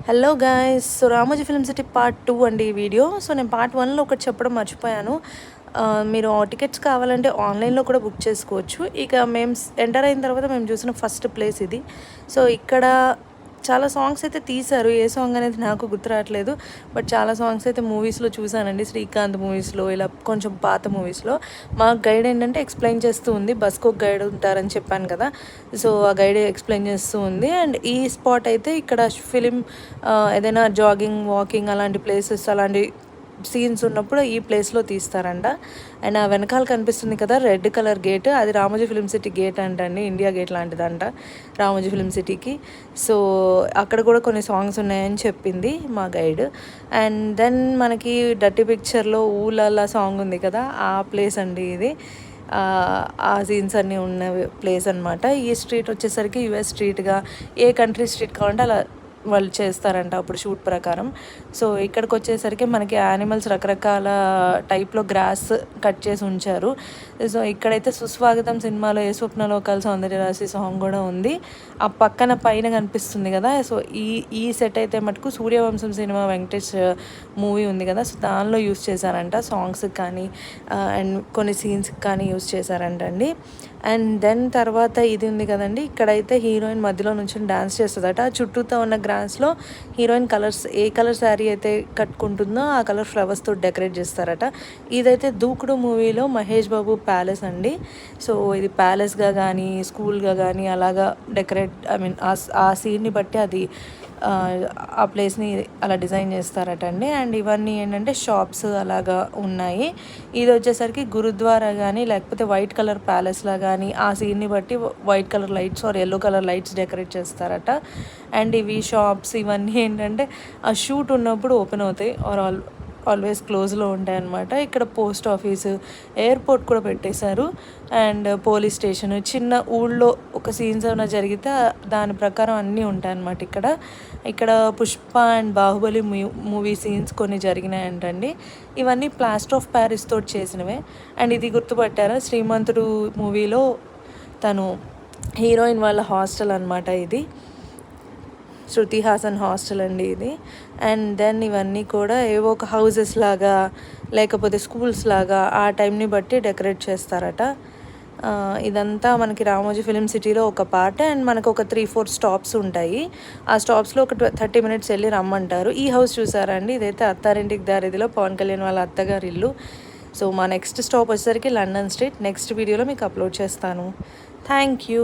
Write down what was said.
Hello guys, so Ramoji film city part 2 అండి ఈ video. So నేను పార్ట్ 1లో ఒకటి చెప్పడం మర్చిపోయాను. మీరు టికెట్స్ కావాలంటే ఆన్లైన్లో కూడా బుక్ చేసుకోవచ్చు. ఇక మేము ఎంటర్ అయిన తర్వాత మేము చూసిన ఫస్ట్ ప్లేస్ ఇది. సో ఇక్కడ చాలా సాంగ్స్ అయితే తీశారు. ఏ సాంగ్ అనేది నాకు గుర్తు రావట్లేదు, బట్ చాలా సాంగ్స్ అయితే మూవీస్లో చూసానండి. శ్రీకాంత్ మూవీస్లో, ఇలా కొంచెం పాత మూవీస్లో. మా గైడ్ ఏంటంటే ఎక్స్ప్లెయిన్ చేస్తూ ఉంది. బస్కు ఒక గైడ్ ఉంటారని చెప్పాను కదా, సో ఆ గైడ్ ఎక్స్ప్లెయిన్ చేస్తూ ఉంది. అండ్ ఈ స్పాట్ అయితే ఇక్కడ ఫిలిం ఏదైనా జాగింగ్, వాకింగ్ అలాంటి ప్లేసెస్, అలాంటి సీన్స్ ఉన్నప్పుడు ఈ ప్లేస్లో తీస్తారంట. అండ్ ఆ వెనకాల కనిపిస్తుంది కదా రెడ్ కలర్ గేట్, అది రామోజీ ఫిల్మ్ సిటీ గేట్ అంటండి. ఇండియా గేట్ లాంటిదంట రామోజీ ఫిల్మ్ సిటీకి. సో అక్కడ కూడా కొన్ని సాంగ్స్ ఉన్నాయని చెప్పింది మా గైడ్. అండ్ దెన్ మనకి డర్టీ పిక్చర్లో ఊలలా సాంగ్ ఉంది కదా, ఆ ప్లేస్ అండి ఇది. ఆ సీన్స్ అన్నీ ఉన్న ప్లేస్ అనమాట. ఈ స్ట్రీట్ వచ్చేసరికి యుఎస్ స్ట్రీట్గా, ఏ కంట్రీ స్ట్రీట్ కావాలంటే అలా వాళ్ళు చేస్తారంట అప్పుడు షూట్ ప్రకారం. సో ఇక్కడికి వచ్చేసరికి మనకి యానిమల్స్ రకరకాల టైప్లో గ్రాస్ కట్ చేసి ఉంచారు. సో ఇక్కడైతే సుస్వాగతం సినిమాలో ఏ స్వప్నలోకాల సౌందర్యరాశి సాంగ్ కూడా ఉంది. ఆ పక్కన పైన కనిపిస్తుంది కదా, సో ఈ సెట్ అయితే మటుకు సూర్యవంశం సినిమా వెంకటేష్ మూవీ ఉంది కదా, సో దానిలో యూస్ చేశారంట సాంగ్స్కి కానీ అండ్ కొన్ని సీన్స్కి కానీ యూస్ చేశారంట అండి. అండ్ దెన్ తర్వాత ఇది ఉంది కదండి, ఇక్కడైతే హీరోయిన్ మధ్యలో నుంచి డాన్స్ చేస్తుందట. చుట్టూతో ఉన్న గ్రాస్లో హీరోయిన్ ఏ కలర్ శారీ అయితే కట్టుకుంటుందో ఆ కలర్ ఫ్లవర్స్తో డెకరేట్ చేస్తారట. ఇదైతే దూకుడు మూవీలో మహేష్ బాబు ప్యాలెస్ అండి. సో ఇది ప్యాలెస్గా కానీ స్కూల్గా కానీ అలాగా డెకరేట్, ఆ సీన్ని బట్టి అది ఆ ప్లేస్ని అలా డిజైన్ చేస్తారట అండి. అండ్ ఇవన్నీ ఏంటంటే షాప్స్ అలాగా ఉన్నాయి. ఇది వచ్చేసరికి గురుద్వారా కానీ లేకపోతే వైట్ కలర్ ప్యాలెస్లా కానీ ఆ సీన్ని బట్టి white colour lights or yellow colour lights decorate చేస్తారట. అండ్ ఇవి షాప్స్ ఇవన్నీ ఏంటంటే ఆ షూట్ ఉన్నప్పుడు ఓపెన్ అవుతాయి ఆర్ ఆల్వేస్ క్లోజ్లో ఉంటాయి అన్నమాట. ఇక్కడ పోస్ట్ ఆఫీసు, ఎయిర్పోర్ట్ కూడా పెట్టేశారు. అండ్ పోలీస్ స్టేషన్, చిన్న ఊళ్ళో ఒక సీన్స్ ఏమైనా జరిగితే దాని ప్రకారం అన్నీ ఉంటాయి అన్నమాట. ఇక్కడ Pushpa and Baahubali movie scenes కొన్ని జరిగినాయంటండి. ఇవన్నీ ప్లాస్టర్ ఆఫ్ ప్యారిస్ తోటి చేసినవే. అండ్ ఇది గుర్తుపట్టారా, శ్రీమంతుడు మూవీలో తను హీరోయిన్ వాళ్ళ హాస్టల్ అనమాట ఇది. శృతి హాసన్ హాస్టల్ అండి ఇది. అండ్ దెన్ ఇవన్నీ కూడా ఏవో ఒక హౌసెస్ లాగా లేకపోతే స్కూల్స్ లాగా ఆ టైంని బట్టి డెకరేట్ చేస్తారట. ఇదంతా మనకి రామోజీ ఫిలిం సిటీలో ఒక పార్ట్. అండ్ మనకు ఒక 3-4 స్టాప్స్ ఉంటాయి. ఆ స్టాప్స్లో ఒక 30 minutes వెళ్ళి రమ్మంటారు. ఈ హౌస్ చూసారా అండి, ఇదైతే అత్తారింటికి దారిదిలో పవన్ కళ్యాణ్ వాళ్ళ అత్తగారి ఇల్లు. సో మా నెక్స్ట్ స్టాప్ వచ్చేసరికి లండన్ స్ట్రీట్. నెక్స్ట్ వీడియోలో మీకు అప్లోడ్ చేస్తాను. Thank you.